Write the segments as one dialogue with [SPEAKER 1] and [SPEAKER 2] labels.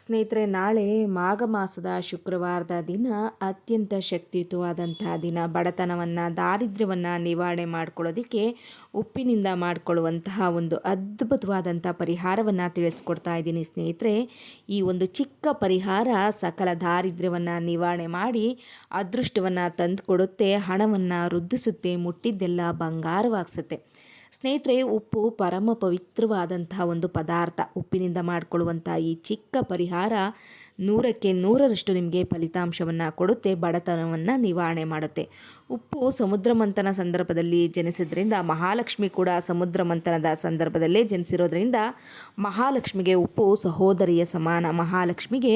[SPEAKER 1] ಸ್ನೇಹಿತರೆ, ನಾಳೆ ಮಾಘ ಮಾಸದ ಶುಕ್ರವಾರದ ದಿನ ಅತ್ಯಂತ ಶಕ್ತಿಯುತವಾದಂತಹ ದಿನ. ಬಡತನವನ್ನು, ದಾರಿದ್ರ್ಯವನ್ನು ನಿವಾರಣೆ ಮಾಡ್ಕೊಳ್ಳೋದಕ್ಕೆ ಉಪ್ಪಿನಿಂದ ಮಾಡಿಕೊಳ್ಳುವಂತಹ ಒಂದು ಅದ್ಭುತವಾದಂಥ ಪರಿಹಾರವನ್ನು ತಿಳಿಸ್ಕೊಡ್ತಾ ಇದ್ದೀನಿ ಸ್ನೇಹಿತರೆ. ಈ ಒಂದು ಚಿಕ್ಕ ಪರಿಹಾರ ಸಕಲ ದಾರಿದ್ರ್ಯವನ್ನು ನಿವಾರಣೆ ಮಾಡಿ ಅದೃಷ್ಟವನ್ನು ತಂದುಕೊಡುತ್ತೆ, ಹಣವನ್ನು ವೃದ್ಧಿಸುತ್ತೆ, ಮುಟ್ಟಿದ್ದೆಲ್ಲ ಬಂಗಾರವಾಗಿಸುತ್ತೆ. ಸ್ನೇಹಿತರೆ, ಉಪ್ಪು ಪರಮ ಪವಿತ್ರವಾದಂತಹ ಒಂದು ಪದಾರ್ಥ. ಉಪ್ಪಿನಿಂದ ಮಾಡಿಕೊಳ್ಳುವಂಥ ಈ ಚಿಕ್ಕ ಪರಿಹಾರ 100ಕ್ಕೆ 100ರಷ್ಟು ನಿಮಗೆ ಫಲಿತಾಂಶವನ್ನು ಕೊಡುತ್ತೆ, ಬಡತನವನ್ನು ನಿವಾರಣೆ ಮಾಡುತ್ತೆ. ಉಪ್ಪು ಸಮುದ್ರ ಮಂಥನ ಸಂದರ್ಭದಲ್ಲಿ ಜನಿಸಿದ್ರಿಂದ, ಮಹಾಲಕ್ಷ್ಮಿ ಕೂಡ ಸಮುದ್ರ ಮಂಥನದ ಸಂದರ್ಭದಲ್ಲೇ ಜನಿಸಿರೋದ್ರಿಂದ ಮಹಾಲಕ್ಷ್ಮಿಗೆ ಉಪ್ಪು ಸಹೋದರಿಯ ಸಮಾನ. ಮಹಾಲಕ್ಷ್ಮಿಗೆ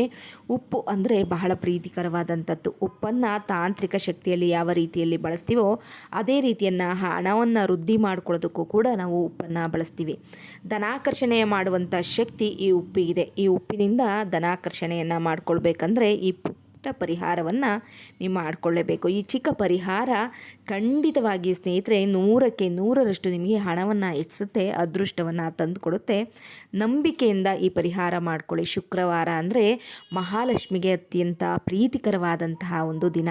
[SPEAKER 1] ಉಪ್ಪು ಅಂದರೆ ಬಹಳ ಪ್ರೀತಿಕರವಾದಂಥದ್ದು. ಉಪ್ಪನ್ನು ತಾಂತ್ರಿಕ ಶಕ್ತಿಯಲ್ಲಿ ಯಾವ ರೀತಿಯಲ್ಲಿ ಬಳಸ್ತೀವೋ ಅದೇ ರೀತಿಯನ್ನು ಹಣವನ್ನು ವೃದ್ಧಿ ಮಾಡ್ಕೊಳ್ಳೋದಕ್ಕೂ ಕೂಡ ನಾವು ಉಪ್ಪನ್ನು ಬಳಸ್ತೀವಿ. ಧನಾಕರ್ಷಣೆ ಮಾಡುವಂಥ ಶಕ್ತಿ ಈ ಉಪ್ಪಿಗಿದೆ. ಈ ಉಪ್ಪಿನಿಂದ ಧನಾಕರ್ಷಣೆಯನ್ನು ಮಾಡ್ಕೊಳ್ಬೇಕಂದ್ರೆ ಈ ಪರಿಹಾರವನ್ನು ನೀವು ಮಾಡಿಕೊಳ್ಳೇಬೇಕು. ಈ ಚಿಕ್ಕ ಪರಿಹಾರ ಖಂಡಿತವಾಗಿ ಸ್ನೇಹಿತರೆ 100ಕ್ಕೆ 100ರಷ್ಟು ನಿಮಗೆ ಹಣವನ್ನು ಹೆಚ್ಚಿಸುತ್ತೆ, ಅದೃಷ್ಟವನ್ನು ತಂದುಕೊಡುತ್ತೆ. ನಂಬಿಕೆಯಿಂದ ಈ ಪರಿಹಾರ ಮಾಡಿಕೊಳ್ಳಿ. ಶುಕ್ರವಾರ ಅಂದರೆ ಮಹಾಲಕ್ಷ್ಮಿಗೆ ಅತ್ಯಂತ ಪ್ರೀತಿಕರವಾದಂತಹ ಒಂದು ದಿನ.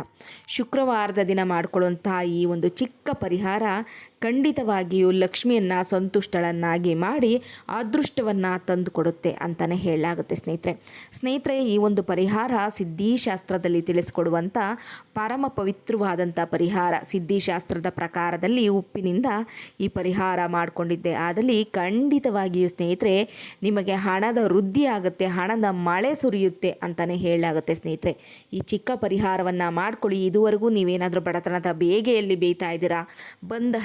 [SPEAKER 1] ಶುಕ್ರವಾರದ ದಿನ ಮಾಡಿಕೊಳ್ಳುವಂತಹ ಈ ಒಂದು ಚಿಕ್ಕ ಪರಿಹಾರ ಖಂಡಿತವಾಗಿಯೂ ಲಕ್ಷ್ಮಿಯನ್ನು ಸಂತುಷ್ಟಳನ್ನಾಗಿ ಮಾಡಿ ಅದೃಷ್ಟವನ್ನು ತಂದುಕೊಡುತ್ತೆ ಅಂತಲೇ ಹೇಳಲಾಗುತ್ತೆ ಸ್ನೇಹಿತರೆ. ಈ ಒಂದು ಪರಿಹಾರ ಸಿದ್ಧಿಶಾಸ್ತ್ರದಲ್ಲಿ ತಿಳಿಸಿಕೊಡುವಂಥ ಪರಮ ಪವಿತ್ರವಾದಂಥ ಪರಿಹಾರ. ಸಿದ್ಧಿಶಾಸ್ತ್ರದ ಪ್ರಕಾರದಲ್ಲಿ ಉಪ್ಪಿನಿಂದ ಈ ಪರಿಹಾರ ಮಾಡಿಕೊಂಡಿದ್ದೆ ಆದಲ್ಲಿ ಖಂಡಿತವಾಗಿಯೂ ಸ್ನೇಹಿತರೆ ನಿಮಗೆ ಹಣದ ವೃದ್ಧಿ ಆಗುತ್ತೆ, ಹಣದ ಮಳೆ ಸುರಿಯುತ್ತೆ ಅಂತಲೇ ಹೇಳಲಾಗುತ್ತೆ ಸ್ನೇಹಿತರೆ. ಈ ಚಿಕ್ಕ ಪರಿಹಾರವನ್ನು ಮಾಡ್ಕೊಳ್ಳಿ. ಇದುವರೆಗೂ ನೀವೇನಾದರೂ ಬಡತನದ ಬೇಗೆಯಲ್ಲಿ ಬೇಯ್ತಾ ಇದ್ದೀರಾ, ಬಂದ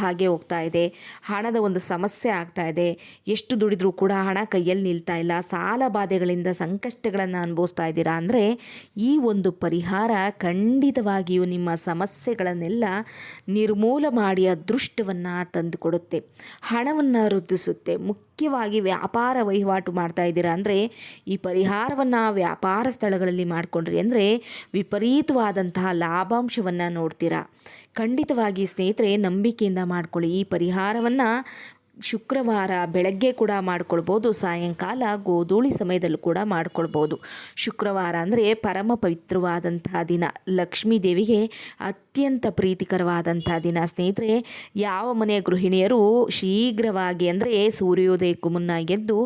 [SPEAKER 1] ಹಾಗೆ ಹೋಗ್ತಾ ಇದೆ, ಹಣದ ಒಂದು ಸಮಸ್ಯೆ ಆಗ್ತಾ ಇದೆ, ಎಷ್ಟು ದುಡಿದ್ರೂ ಕೂಡ ಹಣ ಕೈಯಲ್ಲಿ ನಿಲ್ತಾ ಇಲ್ಲ, ಸಾಲ ಬಾಧೆಗಳಿಂದ ಸಂಕಷ್ಟಗಳನ್ನು ಅನುಭವಿಸ್ತಾ ಇದ್ದೀರಾ ಅಂದರೆ ಈ ಒಂದು ಪರಿಹಾರ ಖಂಡಿತವಾಗಿಯೂ ನಿಮ್ಮ ಸಮಸ್ಯೆಗಳನ್ನೆಲ್ಲ ನಿರ್ಮೂಲ ಮಾಡಿ ಅದೃಷ್ಟವನ್ನು ತಂದುಕೊಡುತ್ತೆ, ಹಣವನ್ನು ವೃದ್ಧಿಸುತ್ತೆ. ಮುಖ್ಯವಾಗಿ ವ್ಯಾಪಾರ ವಹಿವಾಟು ಮಾಡ್ತಾ ಇದ್ದೀರಾ ಅಂದರೆ ಈ ಪರಿಹಾರವನ್ನು ವ್ಯಾಪಾರ ಸ್ಥಳಗಳಲ್ಲಿ ಮಾಡಿಕೊಂಡ್ರಿ ಅಂದರೆ ವಿಪರೀತವಾದಂತಹ ಲಾಭಾಂಶವನ್ನು ನೋಡ್ತೀರಾ. ಖಂಡಿತವಾಗಿ ಸ್ನೇಹಿತರೆ ನಂಬಿಕೆಯಿಂದ ಮಾಡ್ಕೊಳ್ಳಿ. ಈ ಪರಿಹಾರವನ್ನು ಶುಕ್ರವಾರ ಬೆಳಗ್ಗೆ ಕೂಡ ಮಾಡ್ಕೊಳ್ಬೋದು, ಸಾಯಂಕಾಲ ಗೋಧೂಳಿ ಸಮಯದಲ್ಲೂ ಕೂಡ ಮಾಡ್ಕೊಳ್ಬೋದು. ಶುಕ್ರವಾರ ಅಂದರೆ ಪರಮ ಪವಿತ್ರವಾದಂತಹ ದಿನ, ಲಕ್ಷ್ಮೀ ದೇವಿಗೆ ಅತ್ಯಂತ ಪ್ರೀತಿಕರವಾದಂಥ ದಿನ ಸ್ನೇಹಿತರೆ. ಯಾವ ಮನೆಯ ಗೃಹಿಣಿಯರು ಶೀಘ್ರವಾಗಿ ಅಂದರೆ ಸೂರ್ಯೋದಯಕ್ಕೂ ಮುನ್ನ ಎದ್ದು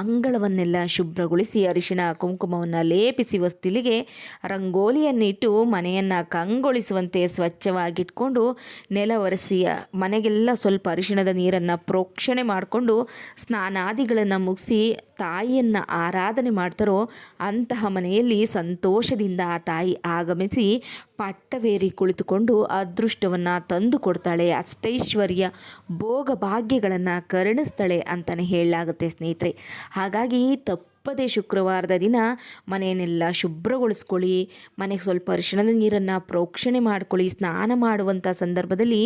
[SPEAKER 1] ಅಂಗಳವನ್ನೆಲ್ಲ ಶುಭ್ರಗೊಳಿಸಿ ಅರಿಶಿಣ ಕುಂಕುಮವನ್ನು ಲೇಪಿಸಿ ಹೊಸ್ತಿಲಿಗೆ ರಂಗೋಲಿಯನ್ನಿಟ್ಟು ಮನೆಯನ್ನು ಕಂಗೊಳಿಸುವಂತೆ ಸ್ವಚ್ಛವಾಗಿಟ್ಕೊಂಡು ನೆಲ ಒರೆಸಿ ಮನೆಗೆಲ್ಲ ಸ್ವಲ್ಪ ಅರಿಶಿಣದ ನೀರನ್ನು ಪ್ರೋಕ್ಷಣೆ ಮಾಡಿಕೊಂಡು ಸ್ನಾನಾದಿಗಳನ್ನು ಮುಗಿಸಿ ತಾಯಿಯನ್ನು ಆರಾಧನೆ ಮಾಡ್ತಾರೋ ಅಂತಹ ಮನೆಯಲ್ಲಿ ಸಂತೋಷದಿಂದ ಆ ತಾಯಿ ಆಗಮಿಸಿ ಪಟ್ಟವೇರಿ ಕುಳಿತುಕೊಂಡು ಅದೃಷ್ಟವನ್ನು ತಂದು ಕೊಡ್ತಾಳೆ, ಅಷ್ಟೈಶ್ವರ್ಯ ಭೋಗ ಭಾಗ್ಯಗಳನ್ನು ಕರುಣಿಸ್ತಾಳೆ ಅಂತಲೇ ಹೇಳಲಾಗುತ್ತೆ ಸ್ನೇಹಿತರೆ. ಹಾಗಾಗಿ ತಪ್ಪದೇ ಶುಕ್ರವಾರದ ದಿನ ಮನೆಯನ್ನೆಲ್ಲ ಶುಭ್ರಗೊಳಿಸ್ಕೊಳ್ಳಿ, ಮನೆಗೆ ಸ್ವಲ್ಪ ಅರಿಶಿಣದ ನೀರನ್ನು ಪ್ರೋಕ್ಷಣೆ ಮಾಡ್ಕೊಳ್ಳಿ. ಸ್ನಾನ ಮಾಡುವಂಥ ಸಂದರ್ಭದಲ್ಲಿ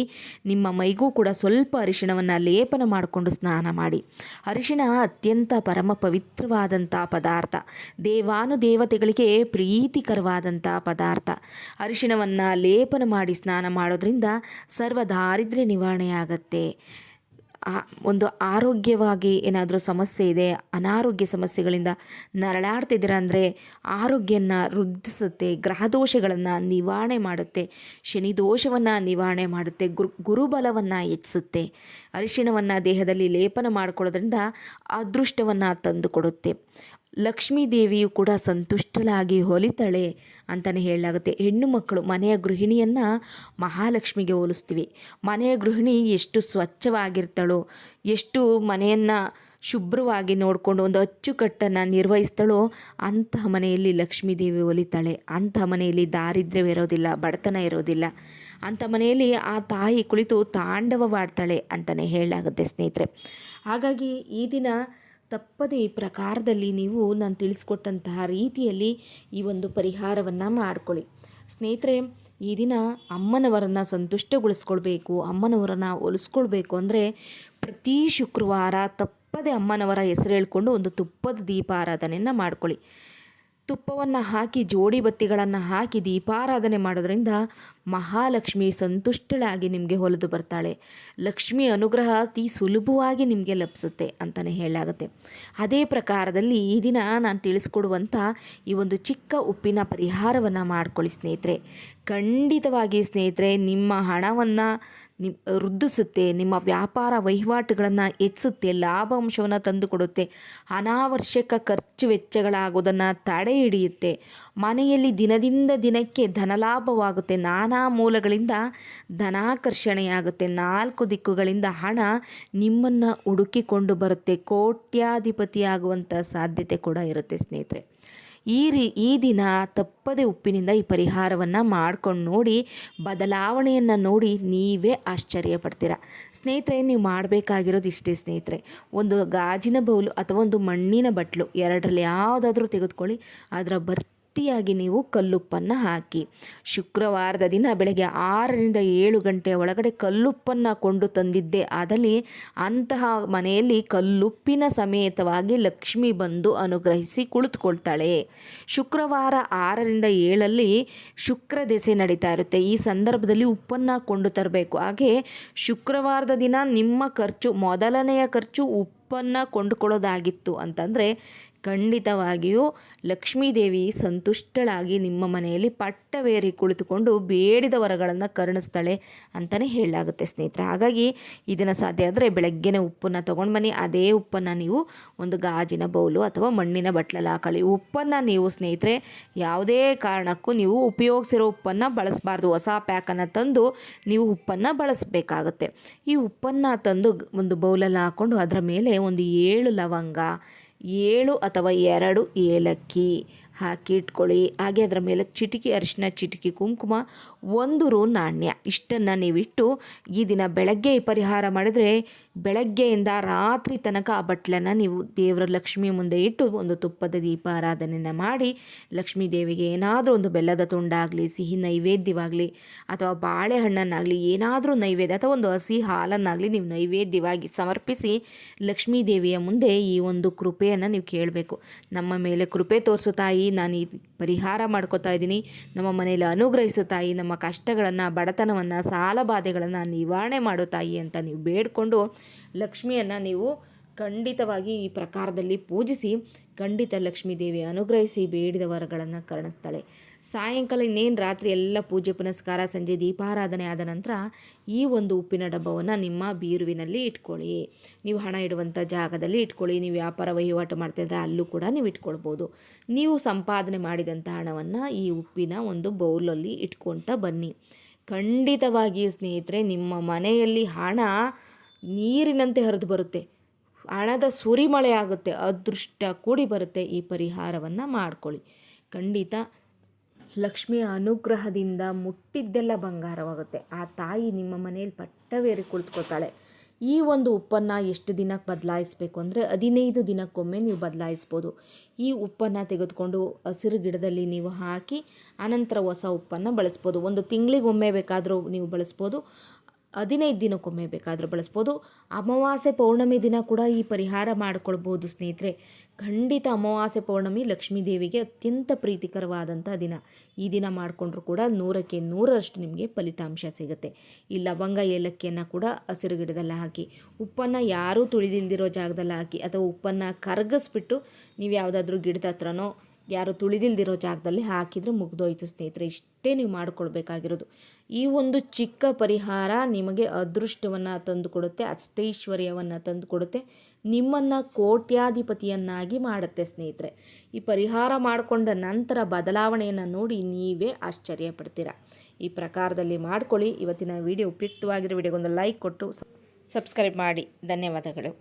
[SPEAKER 1] ನಿಮ್ಮ ಮೈಗೂ ಕೂಡ ಸ್ವಲ್ಪ ಅರಿಶಿಣವನ್ನು ಲೇಪನ ಮಾಡಿಕೊಂಡು ಸ್ನಾನ ಮಾಡಿ. ಅರಿಶಿಣ ಅತ್ಯಂತ ಪರಮ ಪವಿತ್ರವಾದಂಥ ಪದಾರ್ಥ, ದೇವಾನುದೇವತೆಗಳಿಗೆ ಪ್ರೀತಿಕರವಾದಂಥ ಪದಾರ್ಥ. ಅರಿಶಿಣವನ್ನು ಲೇಪನ ಮಾಡಿ ಸ್ನಾನ ಮಾಡೋದ್ರಿಂದ ಸರ್ವ ದಾರಿದ್ರ್ಯ ನಿವಾರಣೆಯಾಗತ್ತೆ. ಒಂದು ಆರೋಗ್ಯವಾಗಿ ಏನಾದರೂ ಸಮಸ್ಯೆ ಇದೆ, ಅನಾರೋಗ್ಯ ಸಮಸ್ಯೆಗಳಿಂದ ನರಳಾಡ್ತಿದ್ದೀರ ಅಂದರೆ ಆರೋಗ್ಯನ ವೃದ್ಧಿಸುತ್ತೆ, ಗ್ರಹದೋಷಗಳನ್ನು ನಿವಾರಣೆ ಮಾಡುತ್ತೆ, ಶನಿ ದೋಷವನ್ನು ನಿವಾರಣೆ ಮಾಡುತ್ತೆ, ಗುರುಬಲವನ್ನು ಹೆಚ್ಚಿಸುತ್ತೆ. ಅರಿಶಿಣವನ್ನು ದೇಹದಲ್ಲಿ ಲೇಪನ ಮಾಡಿಕೊಳ್ಳೋದ್ರಿಂದ ಅದೃಷ್ಟವನ್ನು ತಂದುಕೊಡುತ್ತೆ. ಲಕ್ಷ್ಮೀ ದೇವಿಯು ಕೂಡ ಸಂತುಷ್ಟಳಾಗಿ ಹೊಲಿತಾಳೆ ಅಂತಲೇ ಹೇಳಲಾಗುತ್ತೆ. ಹೆಣ್ಣು ಮಕ್ಕಳು ಮನೆಯ ಗೃಹಿಣಿಯನ್ನು ಮಹಾಲಕ್ಷ್ಮಿಗೆ ಹೋಲಿಸ್ತೀವಿ. ಮನೆಯ ಗೃಹಿಣಿ ಎಷ್ಟು ಸ್ವಚ್ಛವಾಗಿರ್ತಾಳೋ, ಎಷ್ಟು ಮನೆಯನ್ನು ಶುಭ್ರವಾಗಿ ನೋಡಿಕೊಂಡು ಒಂದು ಅಚ್ಚುಕಟ್ಟನ್ನು ನಿರ್ವಹಿಸ್ತಾಳೋ ಅಂತಹ ಮನೆಯಲ್ಲಿ ಲಕ್ಷ್ಮೀ ದೇವಿ ಒಲಿತಾಳೆ. ಅಂತಹ ಮನೆಯಲ್ಲಿ ದಾರಿದ್ರ್ಯವಿರೋದಿಲ್ಲ, ಬಡತನ ಇರೋದಿಲ್ಲ. ಅಂಥ ಮನೆಯಲ್ಲಿ ಆ ತಾಯಿ ಕುಳಿತು ತಾಂಡವವಾಡ್ತಾಳೆ ಅಂತಲೇ ಹೇಳಲಾಗುತ್ತೆ ಸ್ನೇಹಿತರೆ. ಹಾಗಾಗಿ ಈ ದಿನ ತಪ್ಪದೇ ಈ ಪ್ರಕಾರದಲ್ಲಿ ನೀವು ನಾನು ತಿಳಿಸ್ಕೊಟ್ಟಂತಹ ರೀತಿಯಲ್ಲಿ ಈ ಒಂದು ಪರಿಹಾರವನ್ನು ಮಾಡಿಕೊಳ್ಳಿ ಸ್ನೇಹಿತರೆ. ಈ ದಿನ ಅಮ್ಮನವರನ್ನು ಸಂತುಷ್ಟಗೊಳಿಸ್ಕೊಳ್ಬೇಕು, ಅಮ್ಮನವರನ್ನು ಒಲಿಸ್ಕೊಳ್ಬೇಕು ಅಂದರೆ ಪ್ರತಿ ಶುಕ್ರವಾರ ತಪ್ಪದೇ ಅಮ್ಮನವರ ಹೆಸರು ಹೇಳ್ಕೊಂಡು ಒಂದು ತುಪ್ಪದ ದೀಪಾರಾಧನೆಯನ್ನು ಮಾಡ್ಕೊಳ್ಳಿ. ತುಪ್ಪವನ್ನು ಹಾಕಿ ಜೋಡಿ ಬತ್ತಿಗಳನ್ನು ಹಾಕಿ ದೀಪಾರಾಧನೆ ಮಾಡೋದ್ರಿಂದ ಮಹಾಲಕ್ಷ್ಮಿ ಸಂತುಷ್ಟಳಾಗಿ ನಿಮಗೆ ಒಲಿದು ಬರ್ತಾಳೆ. ಲಕ್ಷ್ಮಿ ಅನುಗ್ರಹ ಅತಿ ಸುಲಭವಾಗಿ ನಿಮಗೆ ಲಭಿಸುತ್ತೆ ಅಂತಲೇ ಹೇಳಲಾಗುತ್ತೆ. ಅದೇ ಪ್ರಕಾರದಲ್ಲಿ ಈ ದಿನ ನಾನು ತಿಳಿಸ್ಕೊಡುವಂಥ ಈ ಒಂದು ಚಿಕ್ಕ ಉಪ್ಪಿನ ಪರಿಹಾರವನ್ನು ಮಾಡ್ಕೊಳ್ಳಿ ಸ್ನೇಹಿತರೆ. ಖಂಡಿತವಾಗಿ ಸ್ನೇಹಿತರೆ, ನಿಮ್ಮ ಹಣವನ್ನು ವೃದ್ಧಿಸುತ್ತೆ, ನಿಮ್ಮ ವ್ಯಾಪಾರ ವಹಿವಾಟುಗಳನ್ನು ಹೆಚ್ಚಿಸುತ್ತೆ, ಲಾಭಾಂಶವನ್ನು ತಂದುಕೊಡುತ್ತೆ, ಅನಾವಶ್ಯಕ ಖರ್ಚು ವೆಚ್ಚಗಳಾಗೋದನ್ನು ತಡೆ ಹಿಡಿಯುತ್ತೆ, ಮನೆಯಲ್ಲಿ ದಿನದಿಂದ ದಿನಕ್ಕೆ ಧನಲಾಭವಾಗುತ್ತೆ, ನಾನಾ ಮೂಲಗಳಿಂದ ಧನಾಕರ್ಷಣೆಯಾಗುತ್ತೆ, 4 ದಿಕ್ಕುಗಳಿಂದ ಹಣ ನಿಮ್ಮನ್ನು ಹುಡುಕಿಕೊಂಡು ಬರುತ್ತೆ, ಕೋಟ್ಯಾಧಿಪತಿಯಾಗುವಂಥ ಸಾಧ್ಯತೆ ಕೂಡ ಇರುತ್ತೆ ಸ್ನೇಹಿತರೆ. ಈ ದಿನ ತಪ್ಪದೆ ಉಪ್ಪಿನಿಂದ ಈ ಪರಿಹಾರವನ್ನು ಮಾಡ್ಕೊಂಡು ನೋಡಿ, ಬದಲಾವಣೆಯನ್ನು ನೋಡಿ ನೀವೇ ಆಶ್ಚರ್ಯ ಪಡ್ತೀರ ಸ್ನೇಹಿತರೆ. ನೀವು ಮಾಡಬೇಕಾಗಿರೋದು ಇಷ್ಟೇ ಸ್ನೇಹಿತರೆ, ಒಂದು ಗಾಜಿನ ಬೌಲು ಅಥವಾ ಒಂದು ಮಣ್ಣಿನ ಬಟ್ಲು, ಎರಡರಲ್ಲಿ ಯಾವುದಾದ್ರೂ ತೆಗೆದುಕೊಳ್ಳಿ. ಅದರ ಭರ್ತಿಯಾಗಿ ನೀವು ಕಲ್ಲುಪ್ಪನ್ನು ಹಾಕಿ, ಶುಕ್ರವಾರದ ದಿನ ಬೆಳಗ್ಗೆ 6ರಿಂದ 7 ಗಂಟೆಯ ಒಳಗಡೆ ಕಲ್ಲುಪ್ಪನ್ನು ಕೊಂಡು ತಂದಿದ್ದೇ ಆದಲ್ಲಿ ಅಂತಹ ಮನೆಯಲ್ಲಿ ಕಲ್ಲುಪ್ಪಿನ ಸಮೇತವಾಗಿ ಲಕ್ಷ್ಮಿ ಬಂದು ಅನುಗ್ರಹಿಸಿ ಕುಳಿತುಕೊಳ್ತಾಳೆ. ಶುಕ್ರವಾರ 6ರಿಂದ 7ರಲ್ಲಿ ಶುಕ್ರ ದೆಸೆ ನಡೀತಾ ಇರುತ್ತೆ. ಈ ಸಂದರ್ಭದಲ್ಲಿ ಉಪ್ಪನ್ನು ಕೊಂಡು ತರಬೇಕು. ಹಾಗೆ ಶುಕ್ರವಾರದ ದಿನ ನಿಮ್ಮ ಖರ್ಚು, ಮೊದಲನೆಯ ಖರ್ಚು ಉಪ್ಪನ್ನು ಕೊಂಡುಕೊಳ್ಳೋದಾಗಿತ್ತು ಅಂತಂದರೆ ಖಂಡಿತವಾಗಿಯೂ ಲಕ್ಷ್ಮೀದೇವಿ ಸಂತುಷ್ಟಳಾಗಿ ನಿಮ್ಮ ಮನೆಯಲ್ಲಿ ಪಟ್ಟವೇರಿ ಕುಳಿತುಕೊಂಡು ಬೇಡಿದ ವರಗಳನ್ನು ಕರುಣಿಸ್ತಾಳೆ ಅಂತಲೇ ಹೇಳಲಾಗುತ್ತೆ ಸ್ನೇಹಿತರೆ. ಹಾಗಾಗಿ ಇದನ್ನು ಸಾಧ್ಯ ಆದರೆ ಬೆಳಗ್ಗೆನೇ ಉಪ್ಪನ್ನು ತೊಗೊಂಡು ಬನ್ನಿ. ಅದೇ ಉಪ್ಪನ್ನು ನೀವು ಒಂದು ಗಾಜಿನ ಬೌಲು ಅಥವಾ ಮಣ್ಣಿನ ಬಟ್ಲಲ್ಲಿ ಹಾಕೊಳ್ಳಿ. ಉಪ್ಪನ್ನು ನೀವು ಸ್ನೇಹಿತರೆ ಯಾವುದೇ ಕಾರಣಕ್ಕೂ ನೀವು ಉಪಯೋಗಿಸಿರೋ ಉಪ್ಪನ್ನು ಬಳಸಬಾರ್ದು. ಹೊಸ ಪ್ಯಾಕನ್ನು ತಂದು ನೀವು ಉಪ್ಪನ್ನು ಬಳಸಬೇಕಾಗುತ್ತೆ. ಈ ಉಪ್ಪನ್ನು ತಂದು ಒಂದು ಬೌಲಲ್ಲಿ ಹಾಕ್ಕೊಂಡು ಅದರ ಮೇಲೆ ಒಂದು 7 ಲವಂಗ, 7 ಅಥವಾ 2 ಏಲಕ್ಕಿ ಹಾಕಿ ಇಟ್ಕೊಳ್ಳಿ. ಹಾಗೆ ಅದರ ಮೇಲೆ ಚಿಟಿಕೆ ಅರಿಶಿನ, ಚಿಟಿಕೆ ಕುಂಕುಮ, 1 ರು ನಾಣ್ಯ, ಇಷ್ಟನ್ನು ನೀವಿಟ್ಟು ಈ ದಿನ ಬೆಳಗ್ಗೆ ಈ ಪರಿಹಾರ ಮಾಡಿದರೆ ಬೆಳಗ್ಗೆಯಿಂದ ರಾತ್ರಿ ತನಕ ಆ ಬಟ್ಲನ್ನು ನೀವು ದೇವರ ಲಕ್ಷ್ಮಿ ಮುಂದೆ ಇಟ್ಟು ಒಂದು ತುಪ್ಪದ ದೀಪ ಆರಾಧನೆಯನ್ನು ಮಾಡಿ, ಲಕ್ಷ್ಮೀ ದೇವಿಗೆ ಏನಾದರೂ ಒಂದು ಬೆಲ್ಲದ ತುಂಡಾಗಲಿ, ಸಿಹಿ ನೈವೇದ್ಯವಾಗಲಿ ಅಥವಾ ಬಾಳೆಹಣ್ಣನ್ನಾಗಲಿ ಏನಾದರೂ ನೈವೇದ್ಯ ಅಥವಾ ಒಂದು ಹಸಿ ಹಾಲನ್ನಾಗಲಿ ನೀವು ನೈವೇದ್ಯವಾಗಿ ಸಮರ್ಪಿಸಿ ಲಕ್ಷ್ಮೀ ದೇವಿಯ ಮುಂದೆ ಈ ಒಂದು ಕೃಪೆಯನ್ನು ನೀವು ಕೇಳಬೇಕು. ನಮ್ಮ ಮೇಲೆ ಕೃಪೆ ತೋರಿಸು ತಾಯಿ, ನಾನು ಈ ಪರಿಹಾರ ಮಾಡ್ಕೋತಾ ಇದ್ದೀನಿ, ನಮ್ಮ ಮನೆಯಲ್ಲಿ ಅನುಗ್ರಹಿಸು ತಾಯಿ, ನಮ್ಮ ಕಷ್ಟಗಳನ್ನು, ಬಡತನವನ್ನು, ಸಾಲ ಬಾಧೆಗಳನ್ನು ನಿವಾರಣೆ ಮಾಡು ತಾಯಿ ಅಂತ ನೀವು ಬೇಡಿಕೊಂಡು ಲಕ್ಷ್ಮಿಯನ್ನು ನೀವು ಖಂಡಿತವಾಗಿ ಈ ಪ್ರಕಾರದಲ್ಲಿ ಪೂಜಿಸಿ ಖಂಡಿತ ಲಕ್ಷ್ಮೀ ದೇವಿ ಅನುಗ್ರಹಿಸಿ ಬೇಡಿದ ವರಗಳನ್ನು ಕರುಣಿಸ್ತಾಳೆ. ಸಾಯಂಕಾಲ ಇನ್ನೇನು ರಾತ್ರಿ ಎಲ್ಲ ಪೂಜೆ ಪುನಸ್ಕಾರ, ಸಂಜೆ ದೀಪಾರಾಧನೆ ಆದ ನಂತರ ಈ ಒಂದು ಉಪ್ಪಿನ ಡಬ್ಬವನ್ನು ನಿಮ್ಮ ಬೀರುವಿನಲ್ಲಿ ಇಟ್ಕೊಳ್ಳಿ. ನೀವು ಹಣ ಇಡುವಂಥ ಜಾಗದಲ್ಲಿ ಇಟ್ಕೊಳ್ಳಿ. ನೀವು ವ್ಯಾಪಾರ ವಹಿವಾಟು ಮಾಡ್ತಿದ್ರೆ ಅಲ್ಲೂ ಕೂಡ ನೀವು ಇಟ್ಕೊಳ್ಬೋದು. ನೀವು ಸಂಪಾದನೆ ಮಾಡಿದಂಥ ಹಣವನ್ನು ಈ ಉಪ್ಪಿನ ಒಂದು ಬೌಲಲ್ಲಿ ಇಟ್ಕೊಳ್ತಾ ಬನ್ನಿ. ಖಂಡಿತವಾಗಿಯೂ ಸ್ನೇಹಿತರೆ, ನಿಮ್ಮ ಮನೆಯಲ್ಲಿ ಹಣ ನೀರಿನಂತೆ ಹರಿದು ಬರುತ್ತೆ, ಹಣದ ಸುರಿಮಳೆ ಆಗುತ್ತೆ, ಅದೃಷ್ಟ ಕೂಡಿ ಬರುತ್ತೆ. ಈ ಪರಿಹಾರವನ್ನು ಮಾಡ್ಕೊಳ್ಳಿ. ಖಂಡಿತ ಲಕ್ಷ್ಮಿಯ ಅನುಗ್ರಹದಿಂದ ಮುಟ್ಟಿದ್ದೆಲ್ಲ ಬಂಗಾರವಾಗುತ್ತೆ. ಆ ತಾಯಿ ನಿಮ್ಮ ಮನೆಯಲ್ಲಿ ಪಟ್ಟವೇರಿ ಕುಳಿತುಕೊತಾಳೆ. ಈ ಒಂದು ಉಪ್ಪನ್ನು ಎಷ್ಟು ದಿನಕ್ಕೆ ಬದಲಾಯಿಸಬೇಕು ಅಂದರೆ 15 ದಿನಕ್ಕೊಮ್ಮೆ ನೀವು ಬದಲಾಯಿಸ್ಬೋದು. ಈ ಉಪ್ಪನ್ನು ತೆಗೆದುಕೊಂಡು ಹಸಿರು ಗಿಡದಲ್ಲಿ ನೀವು ಹಾಕಿ ಆನಂತರ ಹೊಸ ಉಪ್ಪನ್ನು ಬಳಸ್ಬೋದು. 1 ತಿಂಗಳಿಗೊಮ್ಮೆ ಬೇಕಾದರೂ ನೀವು ಬಳಸ್ಬೋದು, 15 ದಿನಕ್ಕೊಮ್ಮೆ ಬೇಕಾದರೂ ಬಳಸ್ಬೋದು. ಅಮಾವಾಸ್ಯೆ ಪೌರ್ಣಮಿ ದಿನ ಕೂಡ ಈ ಪರಿಹಾರ ಮಾಡಿಕೊಳ್ಬೋದು ಸ್ನೇಹಿತರೆ. ಖಂಡಿತ ಅಮಾವಾಸ್ಯೆ ಪೌರ್ಣಮಿ ಲಕ್ಷ್ಮೀ ದೇವಿಗೆ ಅತ್ಯಂತ ಪ್ರೀತಿಕರವಾದಂಥ ದಿನ. ಈ ದಿನ ಮಾಡಿಕೊಂಡ್ರೂ ಕೂಡ 100ಕ್ಕೆ 100ರಷ್ಟು ನಿಮಗೆ ಫಲಿತಾಂಶ ಸಿಗುತ್ತೆ. ಈ ಲವಂಗ ಏಲಕ್ಕಿಯನ್ನು ಕೂಡ ಹಸಿರು ಗಿಡದಲ್ಲಿ ಹಾಕಿ, ಉಪ್ಪನ್ನು ಯಾರೂ ತುಳಿದಿಲ್ದಿರೋ ಜಾಗದಲ್ಲಿ ಹಾಕಿ ಅಥವಾ ಉಪ್ಪನ್ನು ಕರಗಿಸ್ಬಿಟ್ಟು ನೀವು ಯಾವುದಾದ್ರೂ ಗಿಡದ ಹತ್ರನೋ ಯಾರು ತುಳಿದಿಲ್ದಿರೋ ಜಾಗದಲ್ಲಿ ಹಾಕಿದರೆ ಮುಗಿದೋಯ್ತು ಸ್ನೇಹಿತರೆ. ಇಷ್ಟೇ ನೀವು ಮಾಡಿಕೊಳ್ಬೇಕಾಗಿರೋದು. ಈ ಒಂದು ಚಿಕ್ಕ ಪರಿಹಾರ ನಿಮಗೆ ಅದೃಷ್ಟವನ್ನು ತಂದುಕೊಡುತ್ತೆ, ಅಷ್ಟೈಶ್ವರ್ಯವನ್ನು ತಂದುಕೊಡುತ್ತೆ, ನಿಮ್ಮನ್ನು ಕೋಟ್ಯಾಧಿಪತಿಯನ್ನಾಗಿ ಮಾಡುತ್ತೆ ಸ್ನೇಹಿತರೆ. ಈ ಪರಿಹಾರ ಮಾಡಿಕೊಂಡ ನಂತರ ಬದಲಾವಣೆಯನ್ನು ನೋಡಿ ನೀವೇ ಆಶ್ಚರ್ಯ ಪಡ್ತೀರ. ಈ ಪ್ರಕಾರದಲ್ಲಿ ಮಾಡ್ಕೊಳ್ಳಿ. ಇವತ್ತಿನ ವಿಡಿಯೋ ಉಪಯುಕ್ತವಾಗಿರೋ ವಿಡಿಯೋಗೊಂದು ಲೈಕ್ ಕೊಟ್ಟು ಸಬ್ಸ್ಕ್ರೈಬ್ ಮಾಡಿ. ಧನ್ಯವಾದಗಳು.